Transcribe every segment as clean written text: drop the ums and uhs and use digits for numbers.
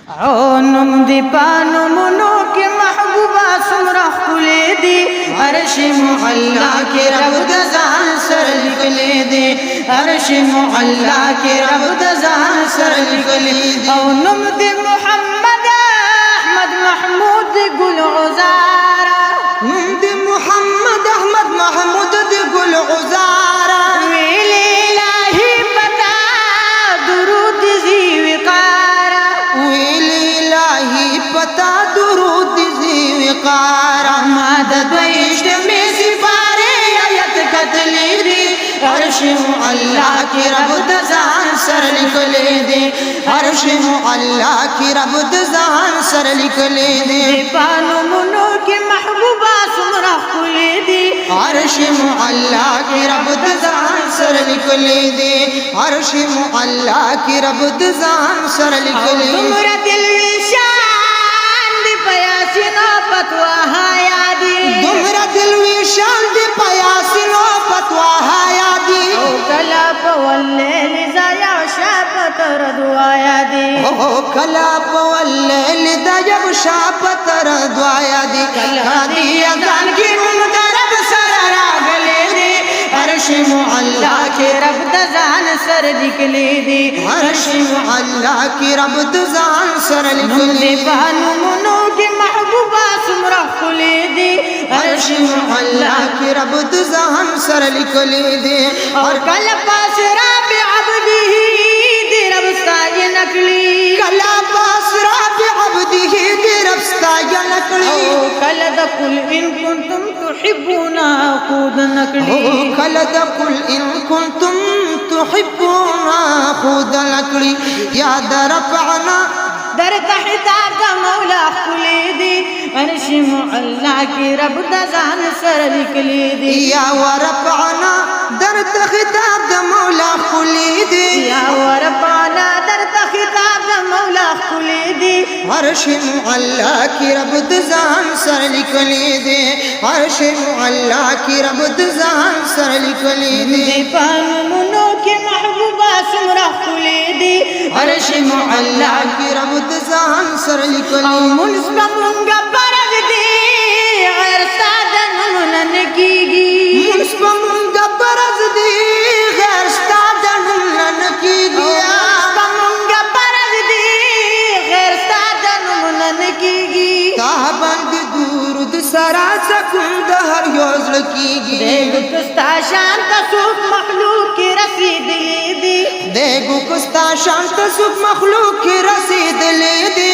او نم دی پانو منو کی محبوبہ سمرا خلے دی عرش معلا کے رب دزان سر لکلے دی عرش معلا کے رب دزان سر لکلے دی او نم دی محمد احمد محمود گل عزارا نم دی محمد احمد محمود دی گل عزارا ویلی الہی پتا درود زی وقارا ویلی الہی پتا درود زی وقارا مدد ویشت میں سپارے آیت قتلی دی عرش معلا کی رب دزان سر لکلے دی عرش معلا کی رب دزان سر لکلے دی پانو منو کی محبوبہ سمرا خلے دی عرش معلا کی رب دزان سر لکلے دی عرش معلا کی رب دزان سر لکلے دی تمرا دل شان دی پیاسینو پتوا حیا دی دمرا دل ویشان دی پیاسینو پتوا حیا دی کلا پولیل زایا شاپت ردوایا دی کلا پولیل دا جب شاپت ردوایا دی کلا دی اذان کی مدرب سر راگلے دی عرش معلا کے رب دزان سر لکلے دی عرش معلا کی رب دزان سر لکلے دی بانو منو کی محبوبہ سمرا خلے دی عرش معلا کی رب دزان سر لکلے دی اور کل پاس رب عبدی دی رب سائی نکلی کلا پاس رب عبدی دی رب سائی نکلی کل دقل ان کنتم تحبونا خود نکلی کل دقل ان کنتم تحبونا خود نکلی یاد رفعنا در تحتاب دا مولا خلی دی عرش معلا کی رب دزان سر لکلی دی یا ورفعنا در خطاب دا مولا خلی دی یا ورفعنا در خطاب دا مولا خلی دی عرش معلا کی رب دزان سر لکلی دی عرش معلا کی رب دزان سر لکلی دی پانو منو کی محبوبہ سمرا خلی دی عرش معلا کی رب دزان سر لکلی او منسبا منگا برد دی غیر سادن مننگیگی منسبا منگا برد دی غیر سادن مننگیگی منسبا منگا برد دی غیر سادن مننگیگی تابند دورد سرا سکن دہر یوزل کیگی دیگو کستا شانت سوک مخلوق کی رسید لی دی دیگو کستا شانت سوک مخلوق کی رسید لی دی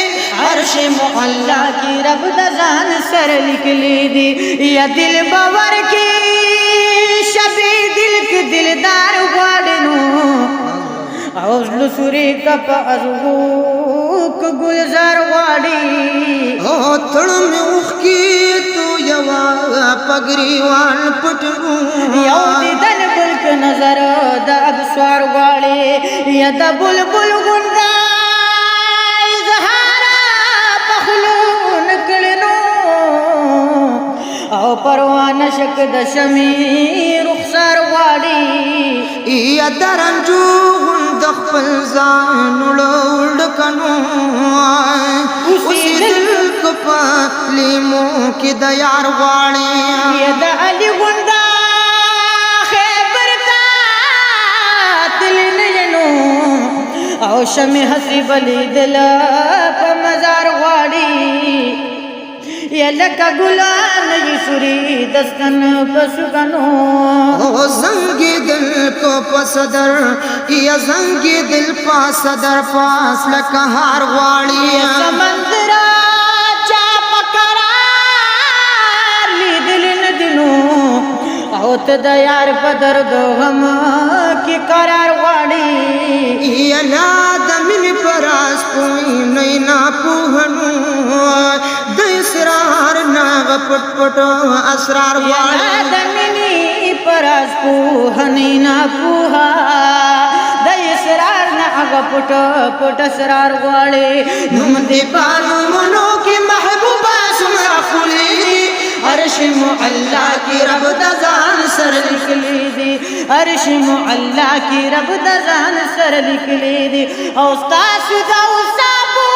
عرش معلا کی رب دزان سر لکلی دی یا دل باور کی شبی دل کی دلدار غاڑنو اوزل سوری کپ ازغوک گلزار غاڑی تڑ میں اخ کی تو یوا پگریوان پٹرو یو دی دل بلک نظر دا ابسوار غاڑی یا دا بلبل گندا او پروانه شک د شمی رخسار غواړي یا درنجو د خپل ځان وړکنو اوسې دل کو پلیمو کې د یار غواړي یا د علي غوندا خیبر کا دل نینو او شمی حسی بلی دل په مزار غواړي یا لکا گلان یسوری دستن پسکنو زنگی دل کو پسدر یا زنگی دل پا صدر پاس لکا ہار غواړي سمندر چاپ قرار لی دل ندنو او تد یار پدر دو غم کی قرار غواړي یا لا دمن پراس پوئی نینا پوہنو د اسرار ناغ پٹ پٹ اسرار غواړي دمنی پراس پوہ نینا پوہا د اسرار ناغ پٹ پٹ اسرار غواړي نم دی پانو منو کی محبوبہ سمرا خلی عرش معلا کی رب دزان سر لکلی دی عرش معلا کی رب دزان سر لکلی دی او ستاسو دا اوصافو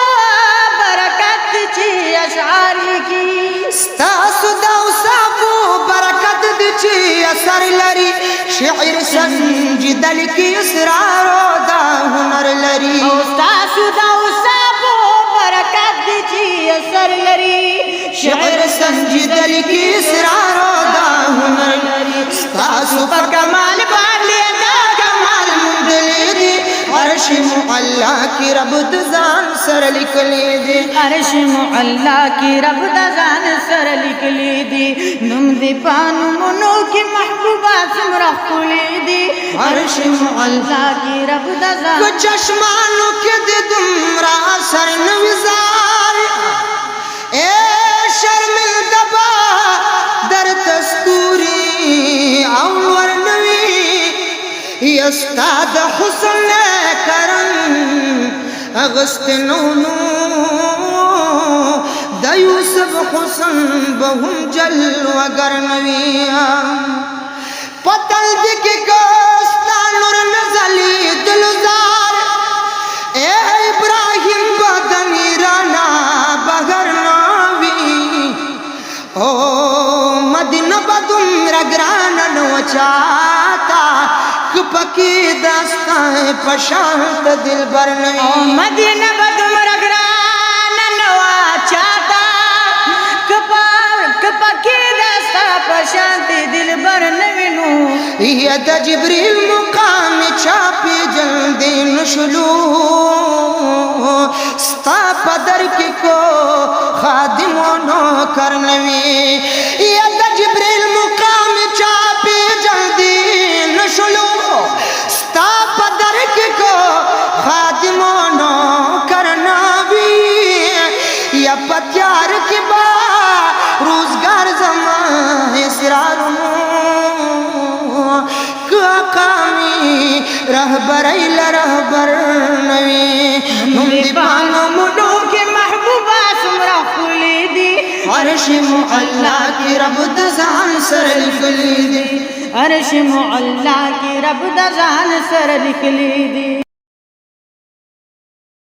چې اثر لري شعر سنجیدل کې اسرار او دا هنر لري او تاسو دا اوسابو برکت دي چې اثر لري شعر سنجیدل کې اسرار او دا هنر لري تاسو په کمال باندې دا کمال مندلې دي عرش معلا کی رب د ځان سره لیکلې دي عرش معلا کی رب د ځان سره لیکلې دي نوم دې پانو مونو کې محبوبا څومره ښکلې دي عرش معلا کی رب د ځان کو چشمانو کې د دومره سر نوزار اے شرمنده با در تستوري او ورنوي استاد حسن کرم اغستنونو د یوسف حسن بهم جل وگرنوی پتل دکی کوستا نور نزلی دلزار اے ابراہیم بدنی رانا بگرنوی او مدینہ بدم رگران نوچاتا پکی داستان پشانت دل برنوی او مدینہ بدمر گران نوا چاہتا کپکی داستا پشانت دل برنوی نو یہ دا جبریل مقام چاپی جلدی نشلو ستا پدر کی کو خادم و نوکر نوی یہ دا جبریل مقام چاپی جلدی نشلو خادمونو کرنا بھی یا پتیار کی با روزگار زمان اسرارونو کامی رہبر ایلا رہبر نوی نم دی پانو مڈو کے محبوبہ سمرا خلی دی عرش معلا کی رب دزان سر لکلی دی عرش معلا کی رب دزان سر لکلی دی